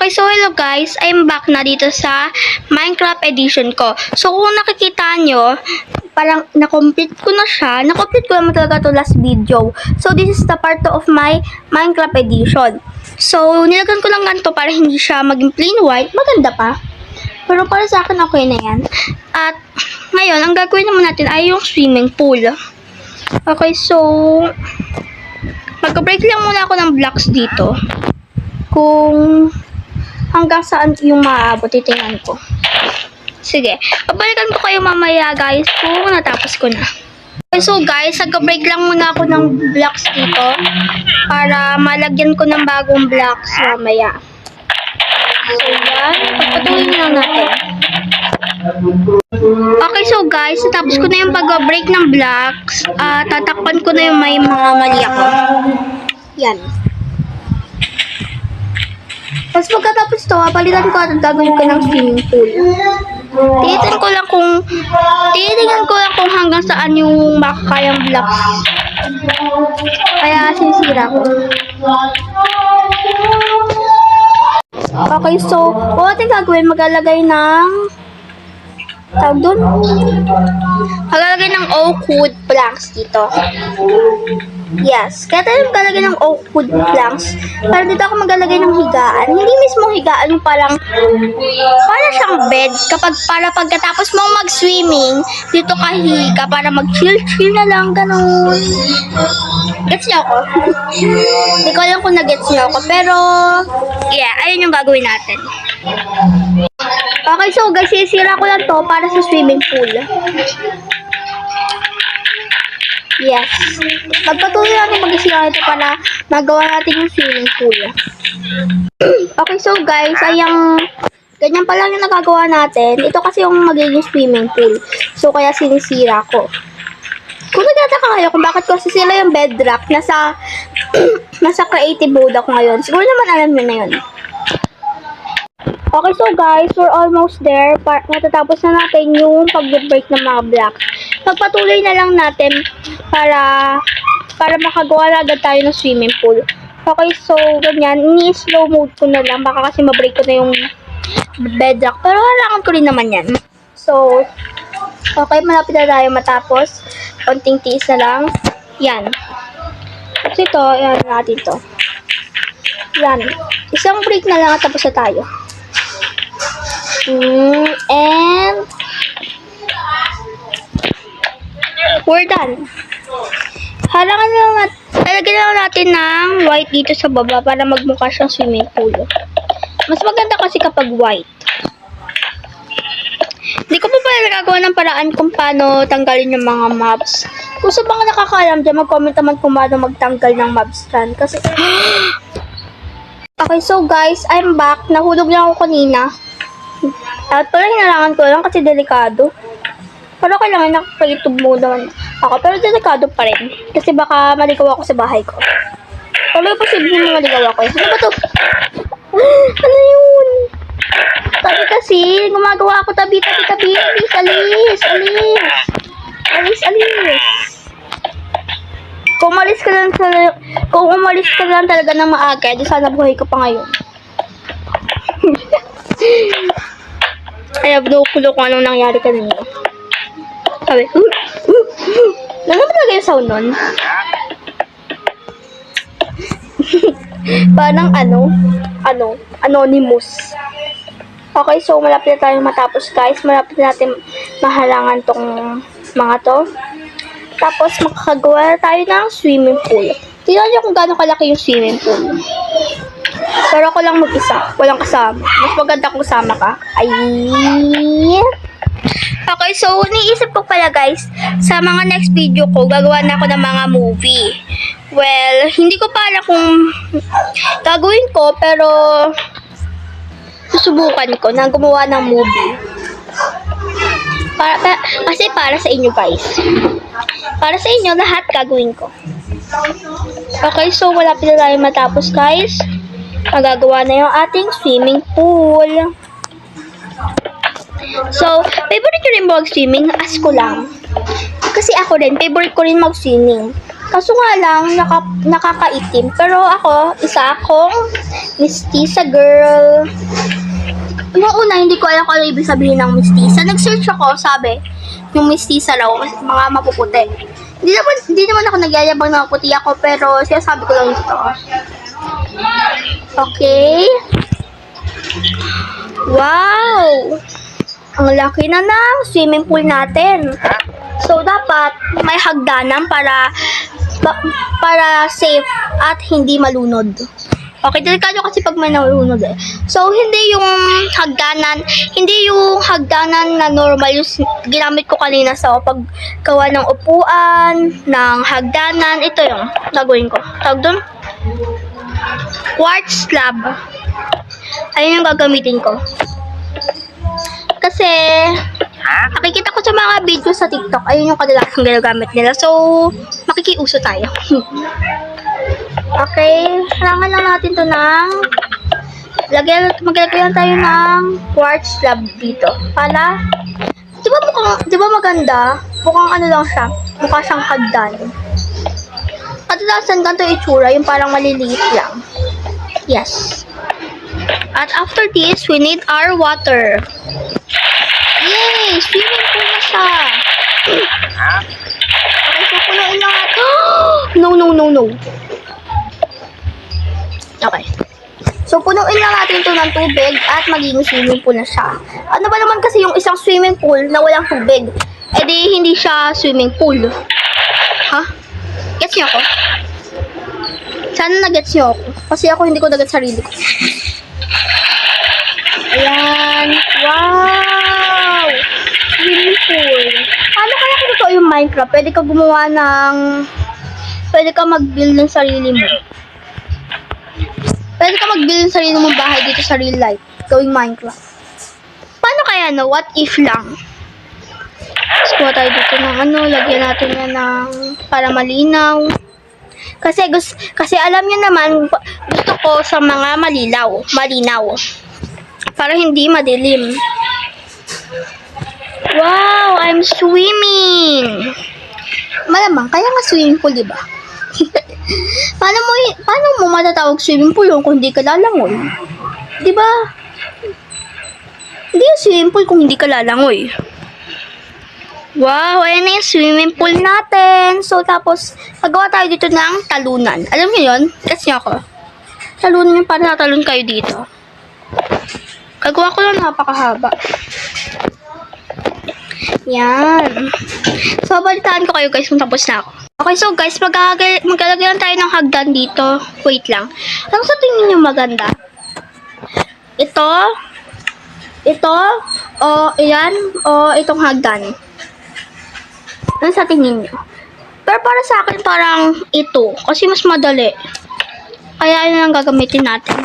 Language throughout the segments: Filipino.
Okay, so hello guys, I'm back na dito sa Minecraft edition ko. So kung nakikita nyo, parang na-complete ko na siya. Na-complete ko naman talaga to last video. So this is the part 2 of my Minecraft edition. So nilagan ko lang ganito para hindi siya maging plain white. Maganda pa. Pero para sa akin okay na yan. At ngayon, ang gagawin naman natin ay yung swimming pool. Okay, so mag-break lang muna ako ng blocks dito. Kung hanggang saan yung maaabot, titingnan ko. Sige, babalikan ko kayo mamaya guys kung natapos ko na. Okay, so guys, nag-break lang muna ako ng blocks dito para malagyan ko ng bagong blocks mamaya. So yan, pagpatuloy na lang natin. Okay, so guys, natapos ko na yung pag-break ng blocks. Tatakpan ko na yung may mga mali ako. Yan. Tapos pagkatapos ito, palitan ko at gagawin ko ng swimming pool. Titingnan ko lang kung hanggang saan yung makakayang blocks. Kaya sinisira ko. Okay, so kung ating gagawin, maglalagay ng tawag doon? Maglalagay ng oak wood planks dito. Yes, kaya tayo maglalagay ng oak wood planks. Para dito ako maglalagay ng higaan. Hindi mismo higaan, yung parang siyang bed. Para pagkatapos mong mag-swimming, dito ka higa para mag-chill na lang, ganun. Gets niyo ako? Hindi ko alam kung na-gets niyo ako, pero yeah, ayun yung gagawin natin. Okay, so guys, sisira ko lang to para sa swimming pool. Yes. Magpatuloy natin mag-isira ito para magawa natin yung swimming pool. Okay, so guys, ganyan pa lang yung nagagawa natin. Ito kasi yung magiging swimming pool. So, kaya sinisira ko. Kung nagtataka kayo kung bakit ko sisira yung bedrock, nasa creative mode ako ngayon. Siguro naman alam nyo na yun. Okay, so guys, we're almost there. Matatapos na natin yung pag-break ng mga blocks. Pagpatuloy na lang natin para makagawa na agad tayo ng swimming pool. Okay, so ganyan, ini-slow mode ko na lang. Baka kasi ma-break ko na yung bedrock. Pero halangan ko rin naman yan. So, okay, malapit na tayo matapos. Konting tiis na lang. Yan. Tapos ito, yan natin to. Yan. Isang break na lang at tapos na tayo. And we're done. Lalagyan lang natin ng white dito sa baba para magmukha siyang swimming pool. Mas maganda kasi kapag white. Hindi ko pa pala nagagawa ng paraan kung paano tanggalin yung mga mobs. Kung sa mga nakakaalam dyan, mag-comment naman kung paano magtanggal ng mobs dyan. Kasi okay, so guys, I'm back. Nahulog lang ako kanina. At pala hinalangan ko lang kasi delikado. Pero kailangan nakapag-YouTube muna ako. Pero delikado pa rin. Kasi baka maligaw ako sa bahay ko. Pero posible na maligaw ako. Ano ba to? Ano yun? Tabi kasi, gumagawa ako tabi. Alis. Kung umalis ka lang talaga ng maaga, di sana buhay ka pa ngayon. Kaya binukulo kung anong nangyari kanina. Sabi, ano ba talaga yung sound nun? Parang anonymous. Okay, so malapit na tayo matapos guys. Malapit na natin mahalangan tong mga to. Tapos makakagawa tayo ng swimming pool. Tingnan niyo kung gaano kalaki yung swimming pool. Pero ako lang mag-isa. Walang kasama. Mas maganda kung kasama ka. Ay. Okay, so iniisip ko pala guys, sa mga next video ko, gagawa na ako ng mga movie. Well, hindi ko pa alam kung gagawin ko, pero susubukan ko na gumawa ng movie. Kasi para sa inyo guys. Para sa inyo, lahat gagawin ko. Okay, so malapit na tayo matapos guys. Magagawa na yung ating swimming pool. So, favorite nyo rin ba mag-swimming? Ask ko lang. Kasi ako rin, favorite ko rin mag-swimming. Kaso nga lang, nakakaitim. Pero ako, isa akong mestiza girl. Noong una, hindi ko alam kung ano ibig sabihin ng mestiza. Nag-search ako, sabi, yung mestiza raw, mga mapuputi. Hindi naman ako nagyayabang na maputi ako, pero sinasabi ko lang ito. Okay. Wow! Ang laki na ng swimming pool natin. So, dapat may hagdanan para safe at hindi malunod. Okay, delikado kasi pag may nalunod eh. So, hindi yung hagdanan na normal yung ginamit ko kanina sa paggawa ng upuan, ng hagdanan. Ito yung gagawin ko. Tawag doon? Quartz slab. Ayun yung gagamitin ko. Kasi, nakikita ko sa mga video sa TikTok, ayun yung kadalasang ginagamit nila. So, makikiuso tayo. Okay, kailangan lang natin to ng maglagay tayo ng quartz slab dito. Para, di ba maganda? Mukhang ano lang siya, mukha siyang hagdan. Kadalasan ganito itsura, yung parang maliliit lang. Yes. At after this, we need our water. Yay! Swimming pool na siya. Okay, so punuin lang natin. No. Okay. So, punuin lang natin ito ng tubig at magiging swimming pool na siya. Ano ba naman kasi yung isang swimming pool na walang tubig? Eh di, hindi siya swimming pool. Ha? Gets niyo ako? Sana na-gets niyo ako. Kasi ako hindi ko na-gets sarili ko. Ayan. Wow! Swimming pool. Paano kaya kung totoo yung Minecraft? Pwede ka gumawa ng... Pwede ka mag-build ng sarili mo. Pwede ka mag-build ng sarili mong bahay dito sa real life. Gawing Minecraft. Paano kaya no? What if lang? Tapos kuha tayo dito ng lagyan natin yan ng para malinaw. Kasi alam niyo naman, gusto ko sa mga malinaw. Para hindi madilim. Wow, I'm swimming. Malamang, kaya nga swimming pool, di ba? Paano mo matatawag swimming pool kung hindi ka lalangoy? Di ba? Hindi yung swimming pool kung hindi ka lalangoy. Wow, ayan na yung swimming pool natin. So, tapos, pagawa tayo dito ng talunan. Alam niyo yun? Kasi ako. Talunan yung para natalon kayo dito. Gagawa ko lang napakahaba. Yan. So, balitaan ko kayo guys kung tapos na ako. Okay, so guys, maglalagay lang tayo ng hagdan dito. Wait lang. Ano sa tingin niyo maganda? Ito, itong hagdan. Ano sa tingin niyo? Pero para sa akin, parang ito. Kasi mas madali. Kaya yun ang gagamitin natin.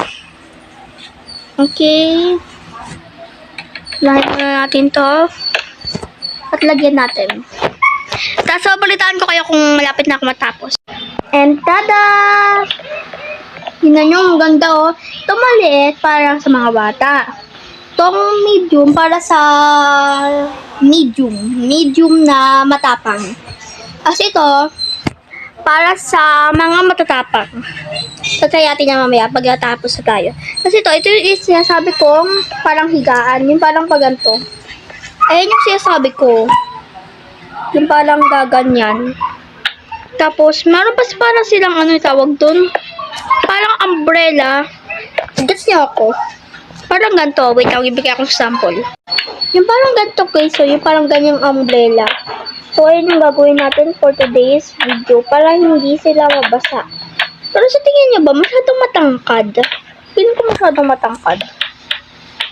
Okay. Lahat na natin to. At lagyan natin. Tapos, balitaan ko kayo kung malapit na ako matapos. And tada! Tingnan nyo, ang ganda oh. Ito maliit para sa mga bata. Itong medium para sa medium na matapang. Kasi ito, para sa mga matatapang. Pagkayatin niya mamaya, pagkatapos na tayo. Kasi ito yung sinasabi kong parang higaan. Yung parang paganto. Ayan yung sinasabi ko. Yung parang gaganyan. Tapos, meron pa parang silang tawag dun? Parang umbrella. Gets niyo ako? Parang ganito. Wait, ibigay akong sample. Yung parang ganito guys. So, yung parang ganyang umbrella. So, ayun yung gagawin natin for today's video. Para hindi sila mabasa. Pero sa tingin niyo ba, masyadong matangkad? Feeling ko masyadong matangkad.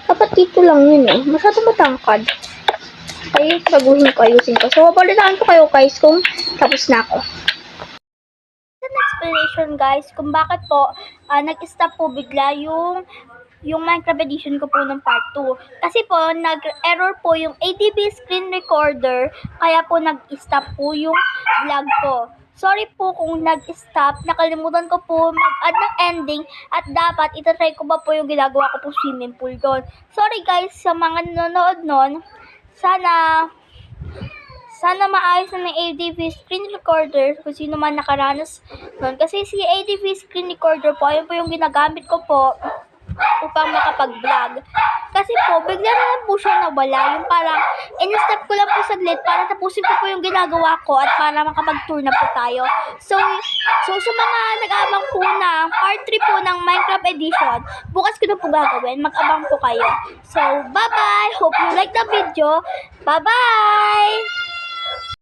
Dapat dito lang yun eh. Masyadong matangkad. Okay, baguhin ko, ayusin ko. So, babalitaan ko kayo guys kung tapos na ako. Explanation guys kung bakit po nag-stop po bigla yung Minecraft edition ko po ng part 2. Kasi po, nag-error po yung ADB screen recorder, kaya po nag-stop po yung vlog ko. Sorry po kung nag-stop, nakalimutan ko po mag-add ng ending at dapat itatry ko ba po yung ginagawa ko po swimming pool doon. Sorry guys sa mga nanonood nun, sana Sana maayos na ng ADV screen recorder kung sino man nakaranas nun. Kasi si ADV screen recorder po, ayun po yung ginagamit ko po upang makapag-vlog. Kasi po, bigla na lang po siya nawala. Yung parang, in-step ko lang po saglit para tapusin ko po yung ginagawa ko at para makapag-tour na po tayo. So sa mga nag-aabang po ng part 3 po ng Minecraft Edition, bukas ko na po gagawin. Mag-abang po kayo. So, bye-bye! Hope you like the video. Bye-bye!